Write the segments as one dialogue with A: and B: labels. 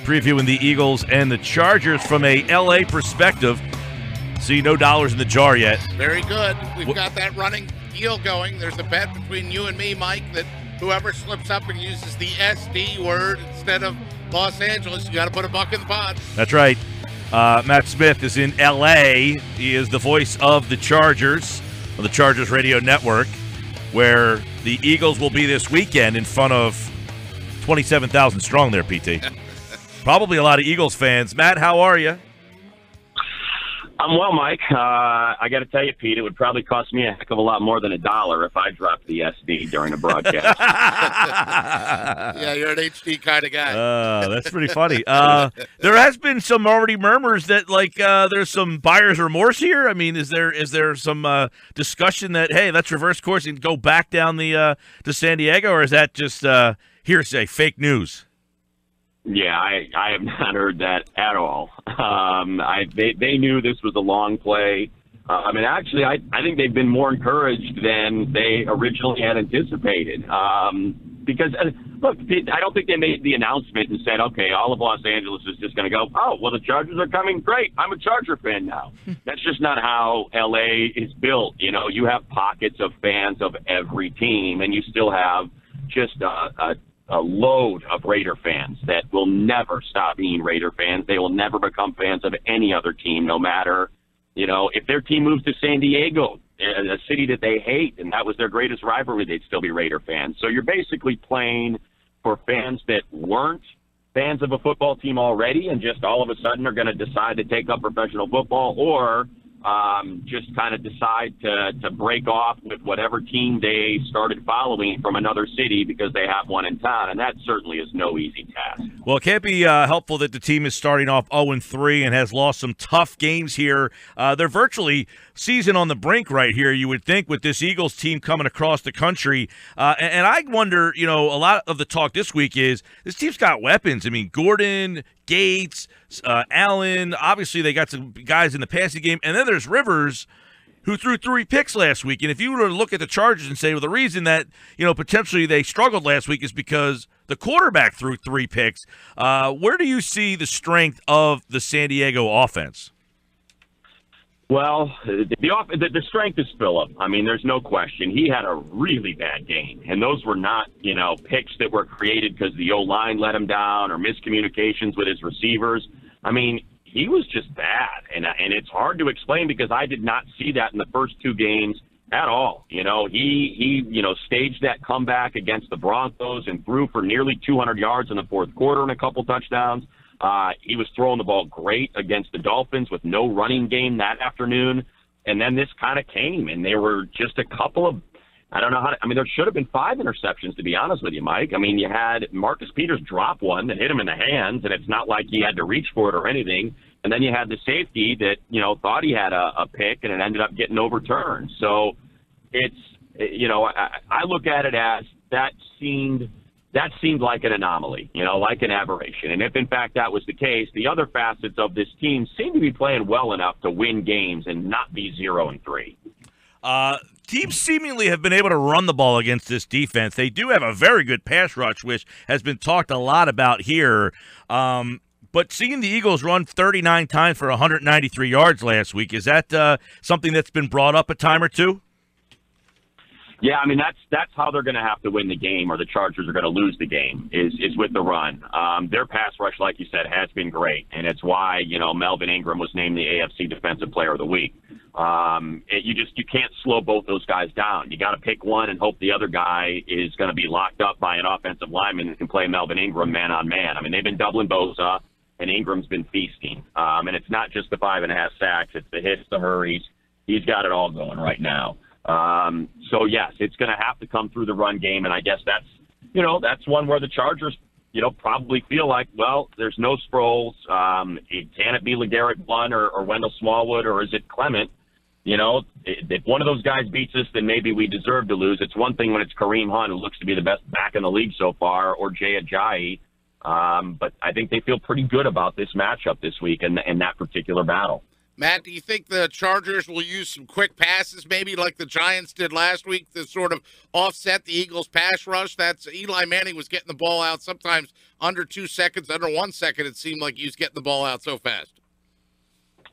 A: previewing the Eagles and the Chargers from a L.A. perspective. See, no dollars in the jar yet.
B: Very good. We've got that running deal going. There's a bet between you and me, Mike, that whoever slips up and uses the SD word instead of Los Angeles, you got to put a buck in the pot.
A: That's right. Matt Smith is in L.A. He is the voice of the Chargers, on the Chargers Radio Network, where the Eagles will be this weekend in front of 27,000 strong there, PT. Probably a lot of Eagles fans. Matt, how are you?
C: I'm well, Mike. I got to tell you, Pete, it would probably cost me a heck of a lot more than $1 if I dropped the SD during a broadcast.
B: Yeah, you're an HD kind of guy.
A: That's pretty funny. There has been some already murmurs that there's some buyer's remorse here. I mean, is there some discussion that, hey, let's reverse course and go back down to San Diego, or is that just hearsay, fake news?
C: Yeah, I have not heard that at all. They knew this was a long play. Actually, I think they've been more encouraged than they originally had anticipated. Because, look, I don't think they made the announcement and said, okay, all of Los Angeles is just going to go, oh, well, the Chargers are coming. Great. I'm a Charger fan now. That's just not how L.A. is built. You know, you have pockets of fans of every team, and you still have just a load of Raider fans that will never stop being Raider fans. They will never become fans of any other team, no matter, if their team moves to San Diego, a city that they hate, and that was their greatest rivalry, they'd still be Raider fans. So you're basically playing for fans that weren't fans of a football team already and just all of a sudden are going to decide to take up professional football, or just kind of decide to break off with whatever team they started following from another city because they have one in town, and that certainly is no easy task.
A: Well, it can't be helpful that the team is starting off 0-3 and has lost some tough games here. They're virtually season on the brink right here, you would think, with this Eagles team coming across the country. And I wonder, a lot of the talk this week is this team's got weapons. I mean, Gordon, Gates, Allen, obviously they got some guys in the passing game, and then there's Rivers, who threw 3 picks last week. And if you were to look at the Chargers and say, well, the reason that, potentially they struggled last week is because the quarterback threw 3 picks, where do you see the strength of the San Diego offense?
C: Well, the strength is Phillip. I mean, there's no question. He had a really bad game, and those were not, picks that were created because the O-line let him down or miscommunications with his receivers. I mean, he was just bad, and it's hard to explain because I did not see that in the first 2 games at all. He staged that comeback against the Broncos and threw for nearly 200 yards in the fourth quarter and a couple touchdowns. He was throwing the ball great against the Dolphins with no running game that afternoon. And then this kind of came, and there were just a couple of, there should have been 5 interceptions, to be honest with you, Mike. I mean, you had Marcus Peters drop one that hit him in the hands, and it's not like he had to reach for it or anything. And then you had the safety that, thought he had a pick, and it ended up getting overturned. So it's, I look at it as that seemed like an anomaly, like an aberration. And if, in fact, that was the case, the other facets of this team seem to be playing well enough to win games and not be 0-3.
A: Teams seemingly have been able to run the ball against this defense. They do have a very good pass rush, which has been talked a lot about here. But seeing the Eagles run 39 times for 193 yards last week, is that something that's been brought up a time or two?
C: Yeah, I mean, that's how they're going to have to win the game, or the Chargers are going to lose the game, is with the run. Their pass rush, like you said, has been great, and it's why, Melvin Ingram was named the AFC Defensive Player of the Week. You can't slow both those guys down. You got to pick one and hope the other guy is going to be locked up by an offensive lineman and can play Melvin Ingram man-on-man. I mean, they've been doubling Bosa, and Ingram's been feasting. And it's not just the 5.5 sacks, it's the hits, the hurries. He's got it all going right now. So yes, it's going to have to come through the run game, and I guess that's one where the Chargers, probably feel like, well, there's no Sproles. Can it be LeGarrette Blount or Wendell Smallwood, or is it Clement? If one of those guys beats us, then maybe we deserve to lose. It's one thing when it's Kareem Hunt, who looks to be the best back in the league so far, or Jay Ajayi. But I think they feel pretty good about this matchup this week and that particular battle.
B: Matt, do you think the Chargers will use some quick passes, maybe like the Giants did last week, to sort of offset the Eagles' pass rush? That's Eli Manning was getting the ball out sometimes under 2 seconds, under 1 second. It seemed like he was getting the ball out so fast.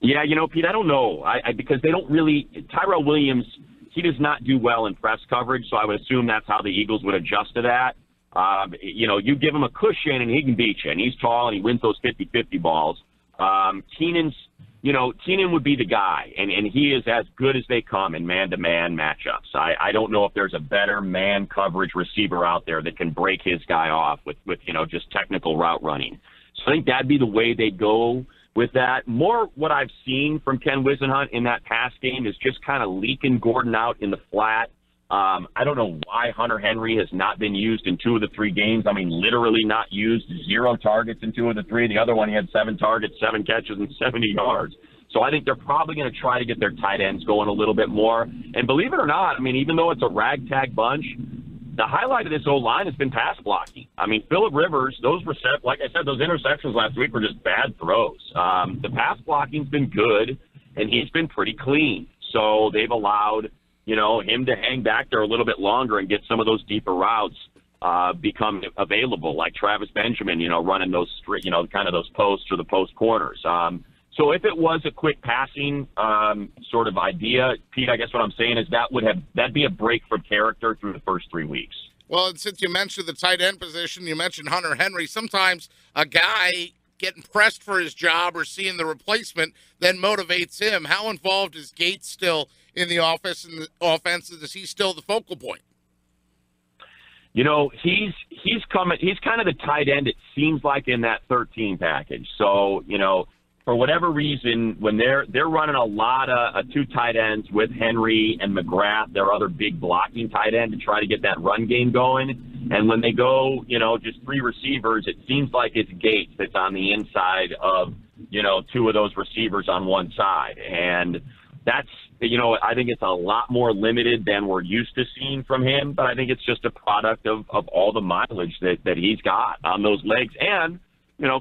C: Yeah, Pete, I don't know. Because they don't really – Tyrell Williams, he does not do well in press coverage, so I would assume that's how the Eagles would adjust to that. You give him a cushion and he can beat you, and he's tall and he wins those 50-50 balls. Keenan would be the guy, and he is as good as they come in man-to-man matchups. I don't know if there's a better man coverage receiver out there that can break his guy off with just technical route running. So I think that'd be the way they go with that. More what I've seen from Ken Whisenhunt in that pass game is just kind of leaking Gordon out in the flat. I don't know why Hunter Henry has not been used in 2 of the 3 games. I mean, literally not used. 0 targets in 2 of the 3. The other one, he had 7 targets, 7 catches, and 70 yards. So I think they're probably going to try to get their tight ends going a little bit more. And believe it or not, I mean, even though it's a ragtag bunch, the highlight of this O-line has been pass blocking. I mean, Phillip Rivers, like I said, those interceptions last week were just bad throws. The pass blocking's been good, and he's been pretty clean. So they've allowed him to hang back there a little bit longer and get some of those deeper routes become available, like Travis Benjamin, running those, kind of those posts or the post corners. So if it was a quick passing sort of idea, Pete, I guess what I'm saying is that'd be a break from character through the first 3 weeks.
B: Well, and since you mentioned the tight end position, you mentioned Hunter Henry. Sometimes a guy getting pressed for his job or seeing the replacement then motivates him. How involved is Gates still in the offense and the offense? Is he still the focal point?
C: He's kind of the tight end, it seems like, in that 13 package. So, for whatever reason, when they're running a lot of 2 tight ends with Henry and McGrath, their other big blocking tight end, to try to get that run game going. And when they go, just 3 receivers, it seems like it's Gates that's on the inside of, 2 of those receivers on one side. And that's, I think it's a lot more limited than we're used to seeing from him, but I think it's just a product of all the mileage that he's got on those legs. And,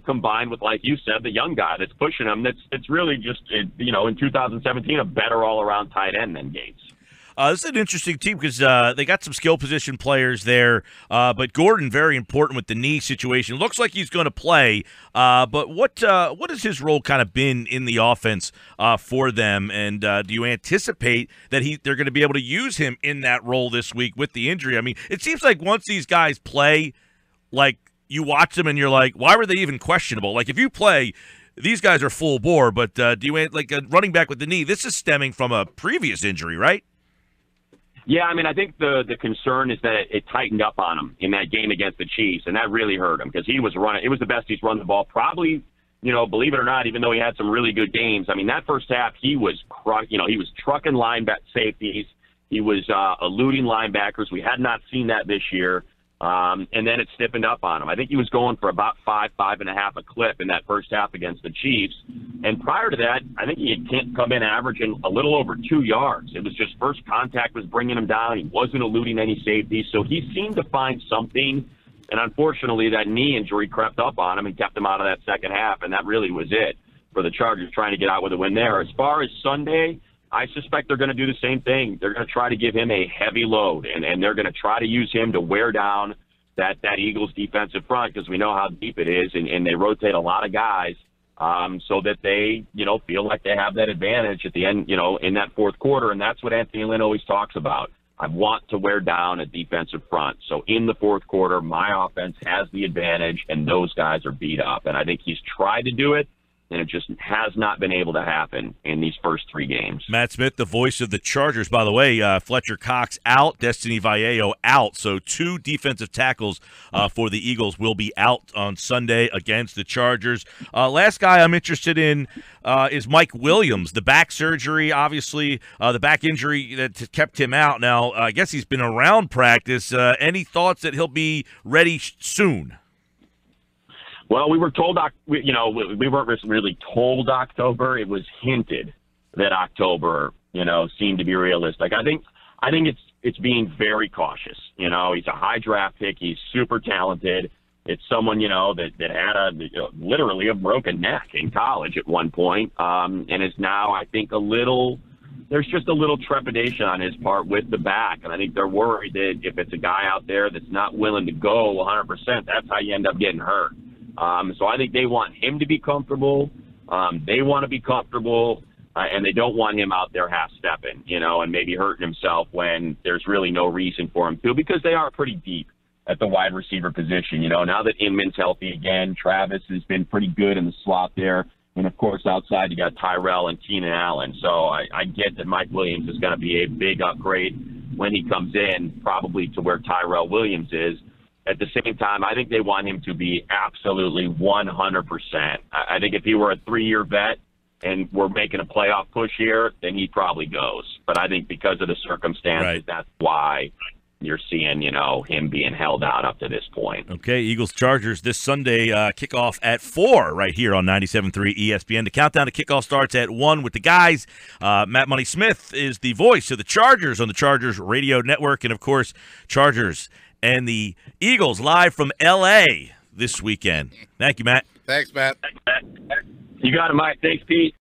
C: combined with, like you said, the young guy that's pushing him, that's really just, in 2017, a better all-around tight end than Gates.
A: This is an interesting team because they got some skill position players there, but Gordon, very important with the knee situation. Looks like he's going to play, but what has his role kind of been in the offense for them? And do you anticipate that they're going to be able to use him in that role this week with the injury? I mean, it seems like once these guys play, like, you watch them and you're like, why were they even questionable? Like, if you play, these guys are full bore, but do you like a running back with the knee? This is stemming from a previous injury, right?
C: Yeah, I mean, I think the concern is that it tightened up on him in that game against the Chiefs, and that really hurt him because he was running. It was the best he's run the ball. Probably, believe it or not, even though he had some really good games. I mean, that first half he was trucking linebacker safeties. He was eluding linebackers. We had not seen that this year. And then it stiffened up on him. I think he was going for about 5.5 a clip in that first half against the Chiefs. And prior to that, I think he had come in averaging a little over 2 yards. It was just first contact was bringing him down. He wasn't eluding any safety. So he seemed to find something. And unfortunately, that knee injury crept up on him and kept him out of that second half. And that really was it for the Chargers trying to get out with a win there. As far as Sunday, I suspect they're going to do the same thing. They're going to try to give him a heavy load, and they're going to try to use him to wear down that Eagles defensive front because we know how deep it is, and they rotate a lot of guys so that they, feel like they have that advantage at the end, in that fourth quarter, and that's what Anthony Lynn always talks about. I want to wear down a defensive front. So in the fourth quarter, my offense has the advantage, and those guys are beat up, and I think he's tried to do it, and it just has not been able to happen in these first 3 games.
A: Matt Smith, the voice of the Chargers. By the way, Fletcher Cox out, Destiny Vallejo out. So 2 defensive tackles for the Eagles will be out on Sunday against the Chargers. Last guy I'm interested in is Mike Williams. The back surgery, obviously, the back injury that kept him out. Now, I guess he's been around practice. Any thoughts that he'll be ready soon?
C: Well, we were told, we weren't really told October. It was hinted that October, seemed to be realistic. I think it's being very cautious. He's a high draft pick. He's super talented. It's someone, that had literally a broken neck in college at one point, and is now, I think, there's just a little trepidation on his part with the back. And I think they're worried that if it's a guy out there that's not willing to go 100%, that's how you end up getting hurt. So I think they want him to be comfortable. They want to be comfortable, and they don't want him out there half-stepping, and maybe hurting himself when there's really no reason for him to, because they are pretty deep at the wide receiver position. Now that Inman's healthy again, Travis has been pretty good in the slot there. And, of course, outside you got Tyrell and Keenan Allen. So I get that Mike Williams is going to be a big upgrade when he comes in, probably to where Tyrell Williams is. At the same time, I think they want him to be absolutely 100%. I think if he were a 3-year vet and we're making a playoff push here, then he probably goes. But I think because of the circumstances,
A: right,
C: that's why you're seeing, him being held out up to this point.
A: Okay, Eagles-Chargers this Sunday, kickoff at 4 right here on 97.3 ESPN. The countdown to kickoff starts at 1 with the guys. Matt Money Smith is the voice of the Chargers on the Chargers Radio Network. And, of course, Chargers and the Eagles live from L.A. this weekend. Thank you, Matt.
B: Thanks, Matt.
C: You got it, Mike. Thanks, Pete.